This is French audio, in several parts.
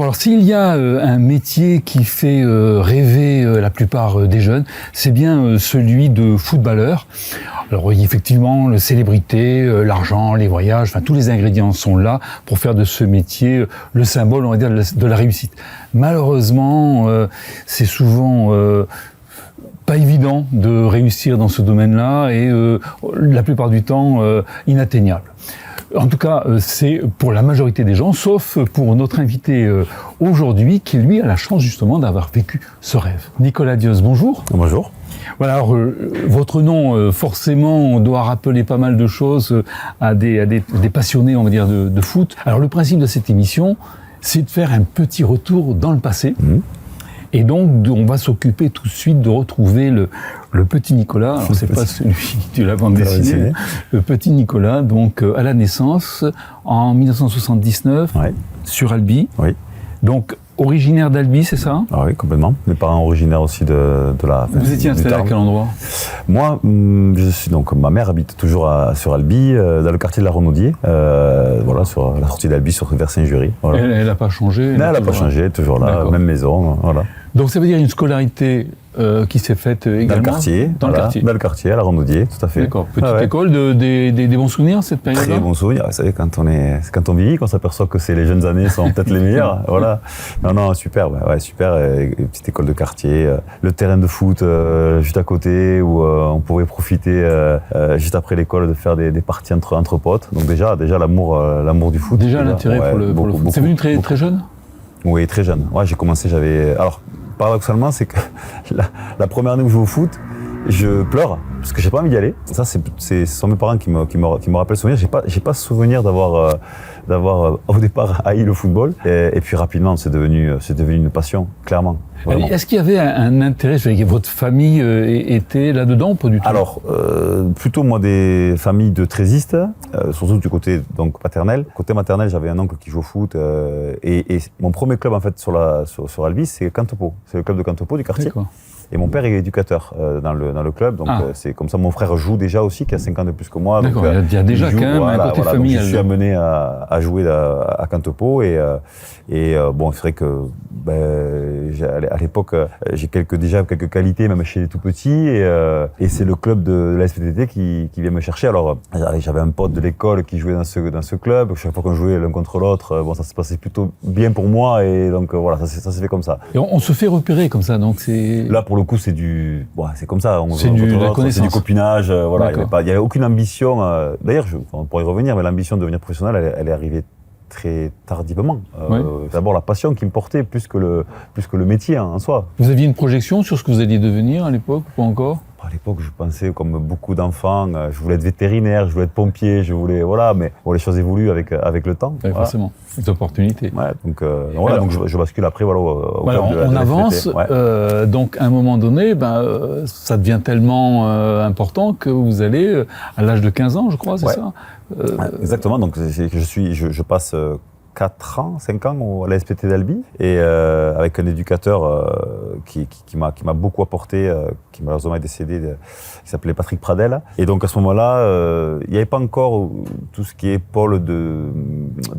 Alors s'il y a un métier qui fait rêver la plupart des jeunes, c'est bien celui de footballeur. Alors effectivement, la célébrité, l'argent, les voyages, enfin tous les ingrédients sont là pour faire de ce métier le symbole, on va dire, de la réussite. Malheureusement, c'est souvent pas évident de réussir dans ce domaine-là et la plupart du temps inatteignable. En tout cas, c'est pour la majorité des gens, sauf pour notre invité aujourd'hui, qui lui a la chance justement d'avoir vécu ce rêve. Nicolas Dios, bonjour. Bonjour. Voilà, alors votre nom, forcément, doit rappeler pas mal de choses à des passionnés, on va dire, de foot. Alors le principe de cette émission, c'est de faire un petit retour dans le passé. Et donc, on va s'occuper tout de suite de retrouver le petit Nicolas. Alors, c'est pas celui de la bande dessinée. Le petit Nicolas, donc, à la naissance, en 1979, sur Albi. Oui. Donc, originaire d'Albi, c'est ça? Ah oui, complètement. Mes parents originaires aussi de la... Vous étiez installé à quel endroit? Moi, je suis donc... Ma mère habite toujours sur Albi, dans le quartier de la Renaudier. Voilà, sur la sortie d'Albi, vers Saint-Jury. Voilà. Elle n'a pas changé? Non, elle n'a pas changé, toujours là, même maison, voilà. Donc ça veut dire une scolarité qui s'est faite également dans le quartier, dans le quartier, à la Renaudier, tout à fait. D'accord, petite école, des bons souvenirs cette période-là? Très bons souvenirs, vous savez, quand on vieillit, qu'on s'appperçoit que les jeunes années sont peut-être les meilleures, voilà. Non, super, super, une petite école de quartier, le terrain de foot juste à côté, où on pouvait profiter juste après l'école de faire des parties entre potes. Donc déjà l'amour du foot. Déjà l'intérêt pour le foot. C'est venu très jeune? Oui, très jeune. Ouais, j'ai commencé, alors, paradoxalement, c'est que la première année où je joue au foot, je pleure parce que j'ai pas envie d'y aller. Ça, ce sont mes parents qui me rappellent souvenir. J'ai pas souvenir d'avoir au départ haï le football. Et puis rapidement, c'est devenu une passion, clairement. Vraiment. Est-ce qu'il y avait un intérêt? Votre famille était là-dedans ou pas du tout? Alors, plutôt moi des familles de trésistes, surtout du côté donc paternel. Côté maternel, j'avais un oncle qui joue au foot et mon premier club en fait sur Albi, c'est Cantopo. C'est le club de Cantopo du quartier. D'accord. Et mon père est éducateur dans le club, donc c'est comme ça. Mon frère joue déjà aussi, qui a 5 ans de plus que moi. D'accord, il y a déjà quand même un côté familial. Je suis amené à jouer à Cantopo et bon, c'est vrai que à l'époque, j'ai déjà quelques qualités, même chez les tout petits, et c'est le club de la SPTT qui vient me chercher. Alors, j'avais un pote de l'école qui jouait dans ce club. Chaque fois qu'on jouait l'un contre l'autre, bon, ça se passait plutôt bien pour moi, et donc voilà, ça s'est fait comme ça. Et on se fait repérer comme ça, donc c'est... Là, pour le coup, c'est comme ça. C'est du copinage, voilà. Il n'y avait aucune ambition. D'ailleurs, on pourrait y revenir, mais l'ambition de devenir professionnel, elle est arrivée très tardivement. D'abord la passion qui me portait plus que le métier en soi. Vous aviez une projection sur ce que vous alliez devenir à l'époque ou pas encore? À l'époque, je pensais comme beaucoup d'enfants, je voulais être vétérinaire, je voulais être pompier, voilà, mais bon, les choses évoluent avec le temps. Oui, forcément, des opportunités. Ouais, donc je bascule après, voilà. On avance, donc à un moment donné, ça devient tellement important que vous allez à l'âge de 15 ans, je crois, c'est ça? Exactement, donc je passe 5 ans à la SPT d'Albi et avec un éducateur qui m'a beaucoup apporté, qui malheureusement est décédé, qui s'appelait Patrick Pradel. Et donc à ce moment-là, il n'y avait pas encore tout ce qui est pôle de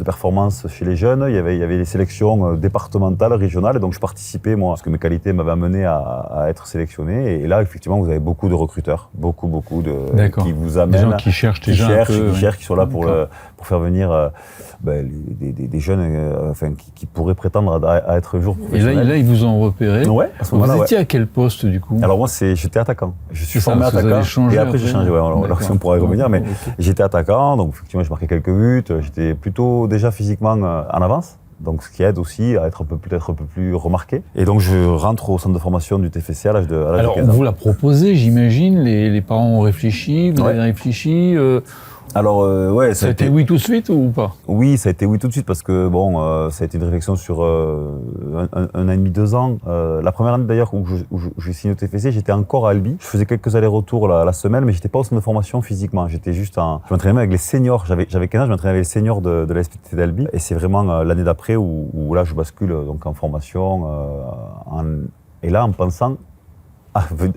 performance chez les jeunes. Il y avait les sélections départementales, régionales, et donc je participais, moi, parce que mes qualités m'avaient amené à être sélectionné. Et là, effectivement, vous avez beaucoup de recruteurs, beaucoup qui vous amènent, des gens qui cherchent qui sont là pour faire venir des jeunes qui pourraient prétendre à être jour professionnels. Et là, ils vous ont repéré. Ouais, à ce moment-là, vous étiez à quel poste du coup? Alors moi, j'étais attaquant. Je suis formé attaquant. Et après, j'ai changé. On pourra y revenir, mais j'étais attaquant, donc effectivement, je marquais quelques buts. J'étais plutôt déjà physiquement en avance. Donc, ce qui aide aussi à être peut-être un peu plus remarqué. Et donc, je rentre au centre de formation du TFC à l'âge de 15 ans. Alors, vous la proposez, j'imagine. Les parents ont réfléchi, vous avez réfléchi. Alors, ça a été oui tout de suite ou pas? Oui, ça a été oui tout de suite parce que bon, ça a été une réflexion sur un an et demi, 2 ans. La première année d'ailleurs où j'ai signé au TFC, j'étais encore à Albi. Je faisais quelques allers-retours la semaine, mais j'étais pas au centre de formation physiquement. J'étais juste je m'entraînais même avec les seniors. J'avais 15 ans, je m'entraînais avec les seniors de la SPT d'Albi. Et c'est vraiment l'année d'après où là je bascule donc en formation et là en pensant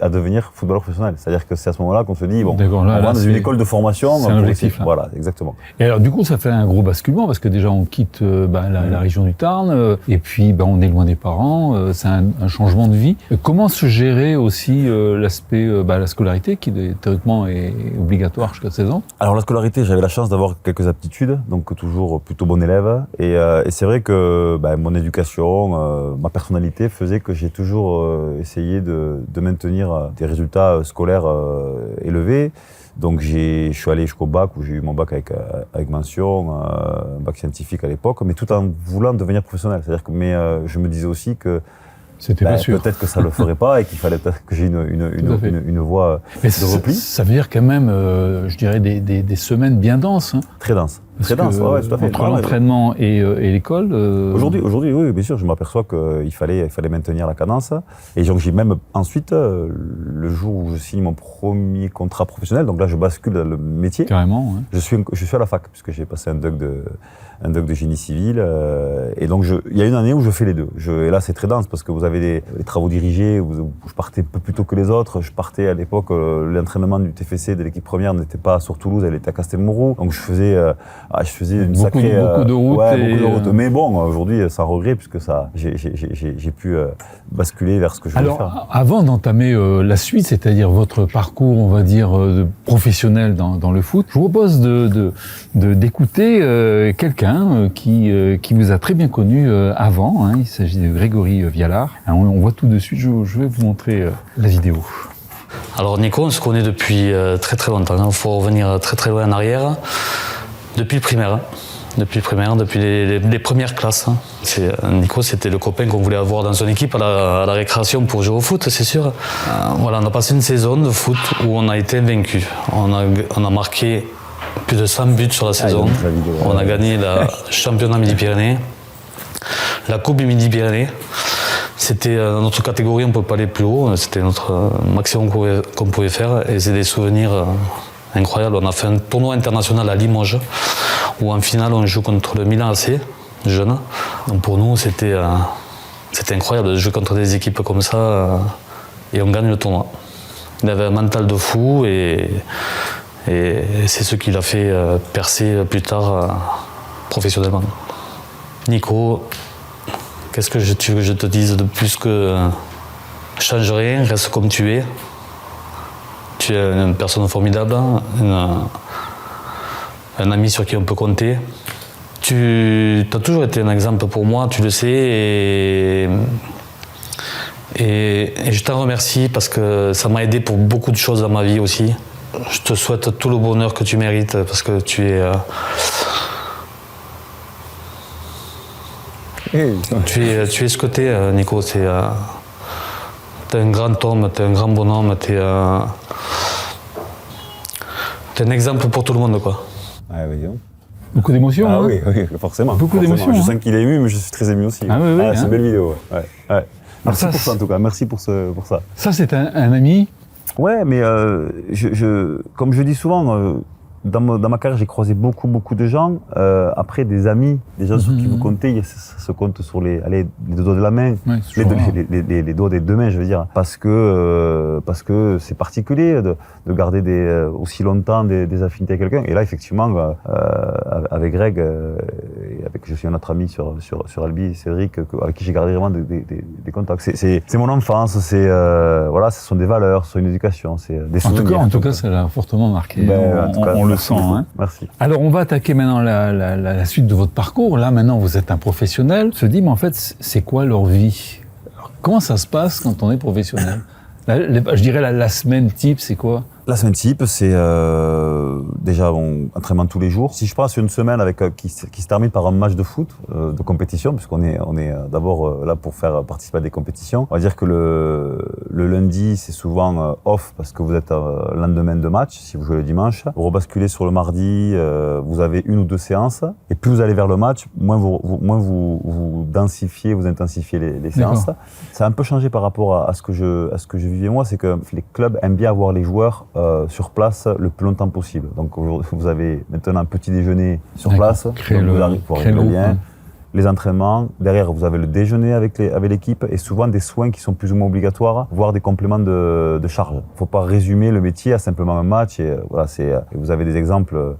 à devenir footballeur professionnel. C'est-à-dire que c'est à ce moment-là qu'on se dit, bon, d'accord, on va dans une école de formation. C'est un objectif. Voilà, exactement. Et alors, du coup, ça fait un gros basculement parce que déjà, on quitte la région du Tarn et puis on est loin des parents. C'est un changement de vie. Comment se gérer aussi l'aspect, la scolarité qui théoriquement est obligatoire jusqu'à 16 ans? Alors, la scolarité, j'avais la chance d'avoir quelques aptitudes, donc toujours plutôt bon élève. Et c'est vrai que mon éducation, ma personnalité faisait que j'ai toujours essayé de maintenir des résultats scolaires élevés. Donc je suis allé jusqu'au bac où j'ai eu mon bac avec mention, un bac scientifique à l'époque, mais tout en voulant devenir professionnel. C'est-à-dire que je me disais aussi que c'était pas sûr. Peut-être que ça le ferait pas et qu'il fallait peut-être que j'ai une voie de repli. Ça veut dire quand même, je dirais, des semaines bien denses. Hein. Très denses. Très dense, ouais, tout à fait. Entre l'entraînement et l'école. Aujourd'hui, oui, bien sûr, je m'aperçois qu'il fallait maintenir la cadence. Et donc, j'ai même ensuite, le jour où je signe mon premier contrat professionnel, donc là, je bascule dans le métier. Carrément. Ouais. Je suis à la fac, puisque j'ai passé un doc de génie civil. Et donc, il y a une année où je fais les deux. Et là, c'est très dense parce que vous avez des travaux dirigés, où je partais un peu plus tôt que les autres. Je partais à l'époque, l'entraînement du TFC de l'équipe première n'était pas sur Toulouse, elle était à Castelmourou. Donc, je faisais une sacrée... Beaucoup de route. Ouais, beaucoup de route. Mais bon, aujourd'hui, sans regret, puisque j'ai pu basculer vers ce que je voulais faire. Alors, avant d'entamer la suite, c'est-à-dire votre parcours, on va dire, professionnel dans le foot, je vous propose d'écouter quelqu'un qui vous a très bien connu avant. Hein, il s'agit de Grégory Vialard. Alors, on voit tout de suite, je vais vous montrer la vidéo. Alors Nico, on se connaît depuis très très longtemps. Il faut revenir très très loin en arrière. Depuis le primaire. Depuis les premières classes. Nico, c'était le copain qu'on voulait avoir dans son équipe à la récréation pour jouer au foot, c'est sûr. Voilà, on a passé une saison de foot où on a été invaincu. On a marqué plus de 100 buts sur la saison. On a gagné le championnat Midi-Pyrénées, la Coupe du Midi-Pyrénées. C'était dans notre catégorie, on ne peut pas aller plus haut. C'était notre maximum qu'on pouvait faire. Et c'est des souvenirs incroyables. On a fait un tournoi international à Limoges, où en finale, on joue contre le Milan AC, jeune. Donc pour nous, c'était incroyable de jouer contre des équipes comme ça. Et on gagne le tournoi. Il avait un mental de fou et c'est ce qui l'a fait percer plus tard professionnellement. Nico, qu'est-ce que tu veux que je te dise de plus que change rien, reste comme tu es. Tu es une personne formidable, un ami sur qui on peut compter. Tu as toujours été un exemple pour moi, tu le sais, et je t'en remercie parce que ça m'a aidé pour beaucoup de choses dans ma vie aussi. Je te souhaite tout le bonheur que tu mérites parce que tu es... Tu es ce que tu es, Nico. Tu es un grand homme, tu es un grand bonhomme, tu es un exemple pour tout le monde, quoi. Ah, oui, hein. Beaucoup d'émotions, hein. Oui, forcément. Beaucoup d'émotions. Je sens qu'il est ému, mais je suis très ému aussi. Ah, oui, c'est hein. une belle vidéo. Ouais. Merci pour ça, en tout cas. Merci pour ça. Ça, c'est un ami. Ouais, mais comme je dis souvent, dans ma carrière, j'ai croisé beaucoup de gens. Après, des amis, des gens sur qui vous comptez, ça se compte sur les doigts de la main, les doigts des deux mains, je veux dire. Parce que c'est particulier de garder aussi longtemps des affinités avec quelqu'un. Et là, effectivement, avec Greg, et avec je suis un autre ami sur Albi, Cédric, avec qui j'ai gardé vraiment des contacts. C'est mon enfance, ce sont des valeurs, c'est une éducation, c'est des souvenirs. En tout cas, ça l'a fortement marqué. On le sent. Hein. Merci. Alors, on va attaquer maintenant la suite de votre parcours. Là, maintenant, vous êtes un professionnel. Se dit, mais en fait, c'est quoi leur vie? Alors, comment ça se passe quand on est professionnel? Je dirais la semaine type, c'est quoi? La semaine type, c'est déjà entraînement tous les jours. Si je passe une semaine qui se termine par un match de foot, de compétition, puisqu'on est d'abord là pour faire participer à des compétitions, on va dire que le lundi, c'est souvent off parce que vous êtes lendemain de match, si vous jouez le dimanche. Vous rebasculez sur le mardi, vous avez une ou deux séances, et plus vous allez vers le match, moins vous densifiez, vous intensifiez les séances. Ça a un peu changé par rapport à ce que je vivais moi, c'est que les clubs aiment bien avoir les joueurs sur place le plus longtemps possible. Donc vous avez maintenant un petit déjeuner sur place, Créer le bien. les entraînements. Derrière, vous avez le déjeuner avec l'équipe et souvent des soins qui sont plus ou moins obligatoires, voire des compléments de charge. Il ne faut pas résumer le métier à simplement un match. Et, voilà, vous avez des exemples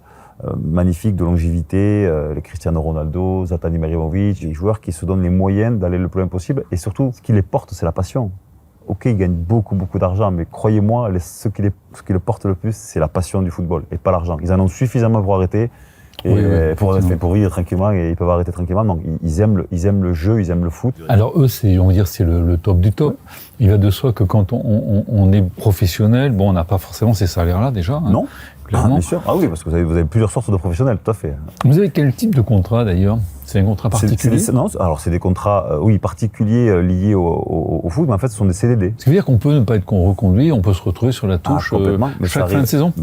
magnifiques de longévité, les Cristiano Ronaldo, Zlatan Ibrahimovic, des joueurs qui se donnent les moyens d'aller le plus loin possible. Et surtout, ce qui les porte, c'est la passion. Ok, ils gagnent beaucoup d'argent, mais croyez-moi, ce qui le porte le plus, c'est la passion du football et pas l'argent. Ils en ont suffisamment pour arrêter. Et pour vivre tranquillement, et ils peuvent arrêter tranquillement. Donc ils aiment le jeu, ils aiment le foot. Alors eux, c'est le top du top. Il va de soi que quand on est professionnel, on n'a pas forcément ces salaires-là déjà. Hein, non, clairement. Bien sûr. Ah oui, parce que vous avez plusieurs sortes de professionnels, tout à fait. Vous avez quel type de contrat d'ailleurs ? C'est un contrat particulier ? Non, alors c'est des contrats, particuliers liés au foot, mais en fait ce sont des CDD. Ce qui veut dire qu'on peut ne pas être reconduit, on peut se retrouver sur la touche chaque fin de saison ?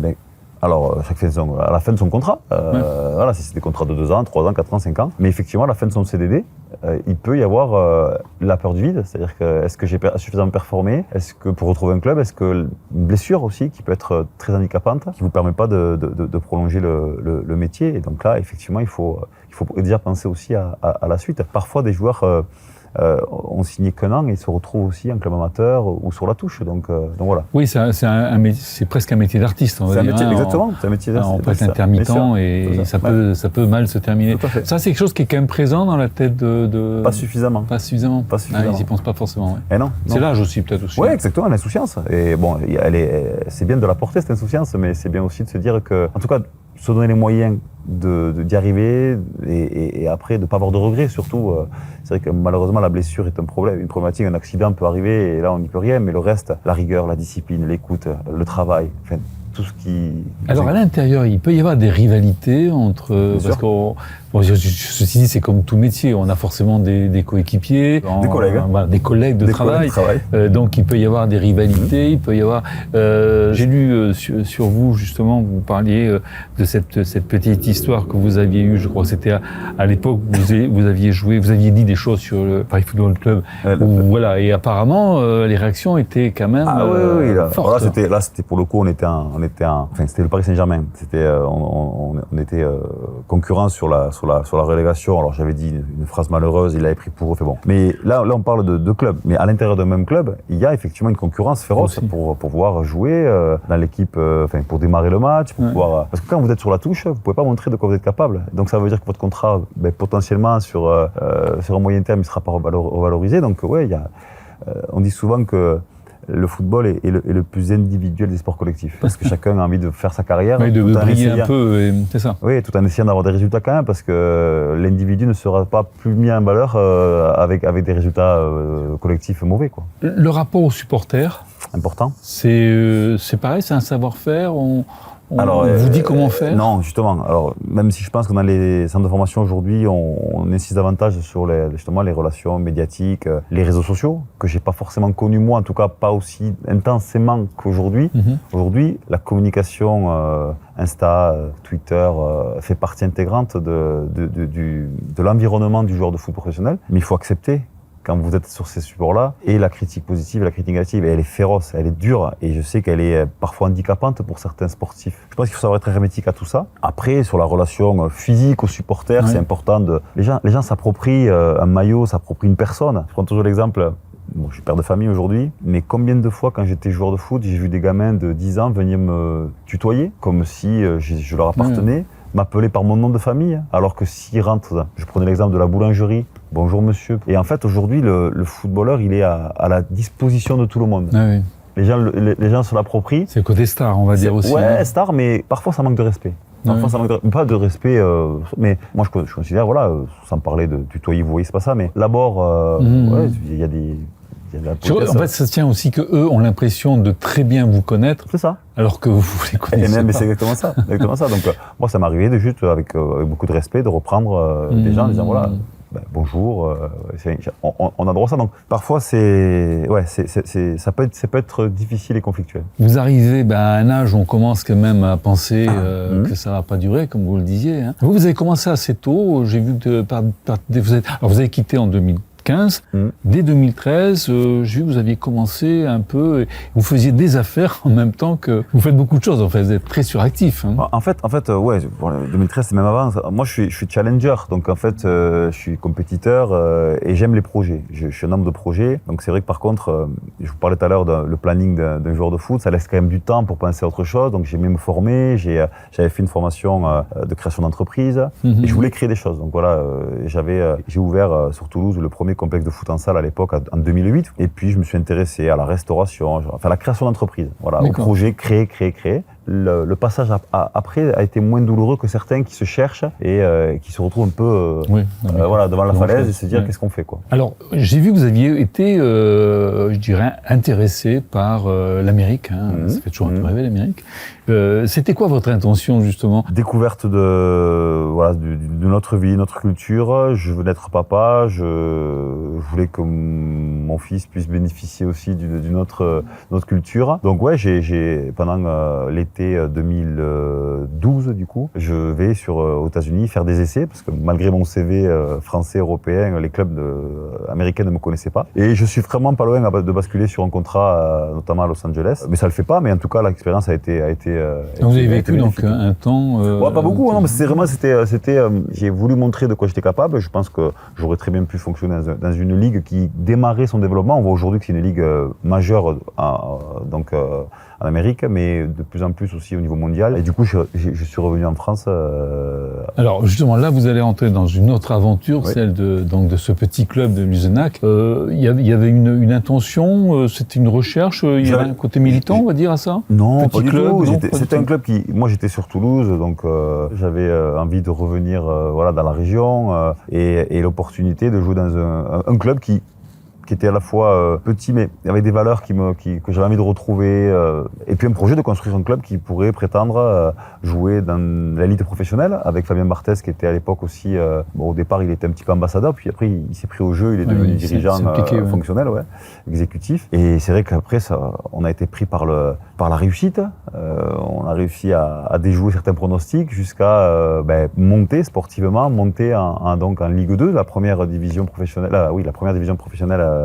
Alors, chaque saison, à la fin de son contrat, voilà, si c'est des contrats de 2 ans, 3 ans, 4 ans, 5 ans, mais effectivement, à la fin de son CDD, il peut y avoir la peur du vide, c'est-à-dire que est-ce que j'ai suffisamment performé, est-ce que pour retrouver un club, est-ce que une blessure aussi, qui peut être très handicapante, qui vous permet pas de prolonger le métier, et donc là, effectivement, il faut déjà penser aussi à la suite. Parfois, des joueurs ont signé qu'un an et se retrouvent aussi en club amateur ou sur la touche. Donc voilà. Oui, c'est presque un métier d'artiste. C'est un métier, exactement. C'est un métier d'artiste. On peut être intermittent et ça peut mal se terminer. Ça, c'est quelque chose qui est quand même présent dans la tête de... Pas suffisamment. Pas suffisamment. Ils n'y pensent pas forcément. Ouais. Et non. C'est l'âge aussi, peut-être aussi. Oui, exactement, l'insouciance. Et bon, c'est bien de la porter, cette insouciance, mais c'est bien aussi de se dire que, en tout cas, se donner les moyens d'y arriver et après de ne pas avoir de regrets surtout. C'est vrai que malheureusement la blessure est un problème, une problématique, un accident peut arriver et là on n'y peut rien, mais le reste, la rigueur, la discipline, l'écoute, le travail, enfin tout ce qui... Alors à l'intérieur, il peut y avoir des rivalités entre... Parce que ceci dit, c'est comme tout métier, on a forcément des coéquipiers, des collègues de travail. Donc il peut y avoir des rivalités, il peut y avoir... j'ai lu sur vous, justement, vous parliez de cette petite histoire que vous aviez eue, je crois que c'était à l'époque où vous aviez joué, vous aviez dit des choses sur le Paris Football Club, voilà, et apparemment les réactions étaient quand même fortes. Là, c'était pour le coup, c'était le Paris Saint-Germain, on était concurrents sur la relégation. Alors j'avais dit une phrase malheureuse, il l'avait pris pour eux, fait bon. Mais là on parle de clubs. Mais à l'intérieur d'un même club, il y a effectivement une concurrence féroce pour pouvoir jouer dans l'équipe, pour démarrer le match, pour pouvoir. Parce que quand vous êtes sur la touche, vous pouvez pas montrer de quoi vous êtes capable. Donc ça veut dire que votre contrat, potentiellement sur un moyen terme, il sera pas revalorisé. Donc on dit souvent que le football est le plus individuel des sports collectifs. Parce que chacun a envie de faire sa carrière. Oui, de briller un peu, c'est ça. Oui, tout en essayant d'avoir des résultats quand même, parce que l'individu ne sera pas plus mis en valeur avec des résultats collectifs mauvais, quoi. Le rapport aux supporters, important. C'est pareil, c'est un savoir-faire. On vous dit comment faire ? Non, justement. Alors, même si je pense que dans les centres de formation aujourd'hui, on insiste davantage sur justement les relations médiatiques, les réseaux sociaux, que j'ai pas forcément connus moi, en tout cas pas aussi intensément qu'aujourd'hui. Aujourd'hui, la communication Insta, Twitter fait partie intégrante de l'environnement du joueur de foot professionnel. Mais il faut accepter quand vous êtes sur ces supports-là, et la critique positive et la critique négative, et elle est féroce, elle est dure, et je sais qu'elle est parfois handicapante pour certains sportifs. Je pense qu'il faut savoir être hermétique à tout ça. Après, sur la relation physique aux supporters, c'est important les gens s'approprient un maillot, s'approprient une personne. Je prends toujours l'exemple, je suis père de famille aujourd'hui, mais combien de fois, quand j'étais joueur de foot, j'ai vu des gamins de 10 ans venir me tutoyer, comme si je leur appartenais, m'appeler par mon nom de famille, alors que s'ils rentrent, je prenais l'exemple de la boulangerie, bonjour monsieur. Et en fait, aujourd'hui, le footballeur, il est à la disposition de tout le monde. Les gens se l'approprient. C'est le côté star, on va dire aussi. Ouais, star, mais parfois ça manque de respect. Parfois, ça manque pas de respect, mais moi je considère, sans parler de tutoyer, vous voyez, c'est pas ça, mais l'abord, il y a de la politesse. En fait, ça tient aussi qu'eux ont l'impression de très bien vous connaître. C'est ça. Alors que vous les connaissez pas. Mais c'est exactement ça. Donc, moi, ça m'est arrivé de juste, avec beaucoup de respect, de reprendre des gens en disant, voilà, bonjour, on a droit à ça. Donc, parfois, ça peut être difficile et conflictuel. vous arrivez à un âge où on commence quand même à penser que ça va pas durer, comme vous le disiez. Hein. Vous avez commencé assez tôt. J'ai vu que vous avez quitté en 2004. 15. Dès 2013, j'ai vu que vous aviez commencé un peu, vous faisiez des affaires en même temps que vous faites beaucoup de choses. En fait, vous êtes très suractif. Hein. En fait, ouais, 2013 c'est même avant. Moi, je suis challenger, donc en fait, je suis compétiteur et j'aime les projets. Je suis un homme de projet, donc c'est vrai que par contre, je vous parlais tout à l'heure le planning d'un joueur de foot, ça laisse quand même du temps pour penser à autre chose. Donc j'ai aimé me former, j'avais fait une formation de création d'entreprise et je voulais créer des choses. Donc voilà, j'ai ouvert sur Toulouse le premier complexe de foot en salle à l'époque en 2008. Et puis je me suis intéressé à la restauration, enfin la création d'entreprise. Voilà, au projet créer. Le passage après a été moins douloureux que certains qui se cherchent et qui se retrouvent un peu devant la falaise et se dire qu'est-ce qu'on fait, quoi. Alors, j'ai vu que vous aviez été, je dirais, intéressé par l'Amérique. Hein. Ça fait toujours un peu rêver, l'Amérique. C'était quoi votre intention, justement? Découverte de notre vie, notre culture. Je veux être papa. Je voulais que mon fils puisse bénéficier aussi d'une autre culture. Donc ouais, pendant l'été 2012, du coup, je vais aux États-Unis faire des essais parce que malgré mon CV français, européen, les clubs américains ne me connaissaient pas. Et je suis vraiment pas loin de basculer sur un contrat, notamment à Los Angeles. Mais ça le fait pas. Mais en tout cas, l'expérience a été. Donc vous avez vécu donc un temps. Ouais, pas beaucoup. Non, mais c'était. J'ai voulu montrer de quoi j'étais capable. Je pense que j'aurais très bien pu fonctionner dans une ligue qui démarrait son développement. On voit aujourd'hui que c'est une ligue majeure, en Amérique, mais de plus en plus aussi au niveau mondial. Et du coup, je suis revenu en France. Alors justement, là, vous allez entrer dans une autre aventure, celle de ce petit club de Luzenac. Il y avait une intention, c'était une recherche, il y avait un côté militant, on va dire, à ça? Non, pas du tout. C'était un club moi j'étais sur Toulouse, donc j'avais envie de revenir dans la région et l'opportunité de jouer dans un club qui était à la fois petit, mais avec des valeurs que j'avais envie de retrouver. Et puis un projet de construire un club qui pourrait prétendre jouer dans l'élite professionnelle, avec Fabien Barthez, qui était à l'époque aussi... au départ, il était un petit peu ambassadeur, puis après, il s'est pris au jeu, il est devenu dirigeant fonctionnel, exécutif. Et c'est vrai qu'après, on a été pris par la réussite. On a réussi à déjouer certains pronostics jusqu'à monter sportivement, monter en Ligue 2, la première division professionnelle. La première division professionnelle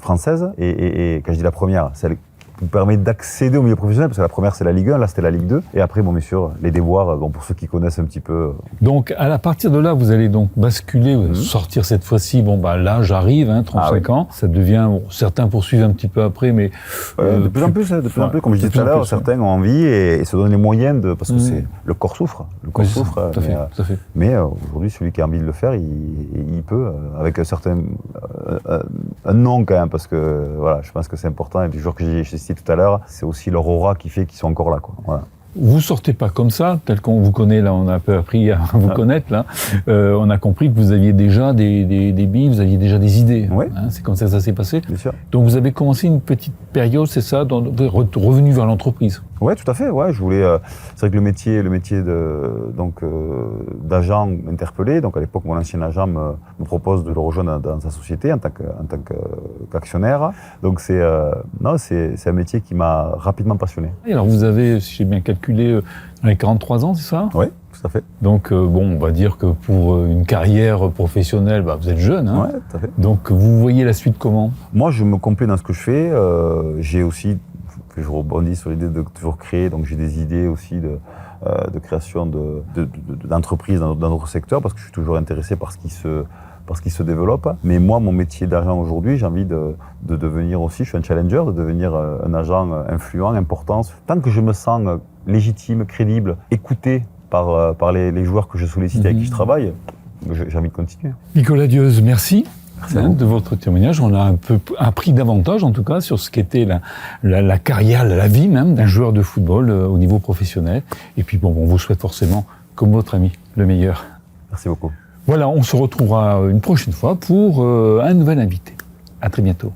française. Et quand je dis la première, celle qui vous permet d'accéder au milieu professionnel, parce que la première c'est la Ligue 1, là c'était la Ligue 2, et après bien sûr les déboires, pour ceux qui connaissent un petit peu. Donc à partir de là, vous allez donc basculer, sortir cette fois-ci, l'âge arrive, 35 ans, ça devient, certains poursuivent un petit peu après, mais... de plus en plus, comme je disais tout à l'heure, certains ont envie et se donnent les moyens parce que le corps souffre, tout à fait. Mais aujourd'hui, celui qui a envie de le faire, il peut, avec un nom quand même, parce que je pense que c'est important, et les joueurs que j'ai cités tout à l'heure, c'est aussi leur aura qui fait qu'ils sont encore là, quoi. Voilà. Vous sortez pas comme ça, tel qu'on vous connaît, là, on a un peu appris à vous connaître, là. On a compris que vous aviez déjà des billes, vous aviez déjà des idées. Oui. C'est comme ça que ça s'est passé. Bien sûr. Donc vous avez commencé une petite période, c'est ça, revenu vers l'entreprise. Ouais, tout à fait. Ouais, je voulais. C'est vrai que le métier d'agent m'interpellait. Donc à l'époque, mon ancien agent me propose de le rejoindre dans sa société en tant qu'actionnaire. Donc c'est un métier qui m'a rapidement passionné. Et alors vous avez, si j'ai bien calculé, les 43 ans, c'est ça? Oui, tout à fait. Donc on va dire que pour une carrière professionnelle, vous êtes jeune. Hein. Ouais, tout à fait. Donc vous voyez la suite comment? Moi, je me complais dans ce que je fais. J'ai aussi, je rebondis sur l'idée de toujours créer, donc j'ai des idées aussi de création d'entreprises dans d'autres secteurs, parce que je suis toujours intéressé par ce qui se développe. Mais moi, mon métier d'agent aujourd'hui, j'ai envie de devenir aussi, je suis un challenger, de devenir un agent influent, important. Tant que je me sens légitime, crédible, écouté par les joueurs que je sollicite et avec qui je travaille, j'ai envie de continuer. Nicolas Dieuz, merci. De votre témoignage, on a un peu appris davantage, en tout cas, sur ce qu'était la carrière, la vie même d'un joueur de football au niveau professionnel. Et puis on vous souhaite forcément, comme votre ami, le meilleur. Merci beaucoup. Voilà, on se retrouvera une prochaine fois pour un nouvel invité. À très bientôt.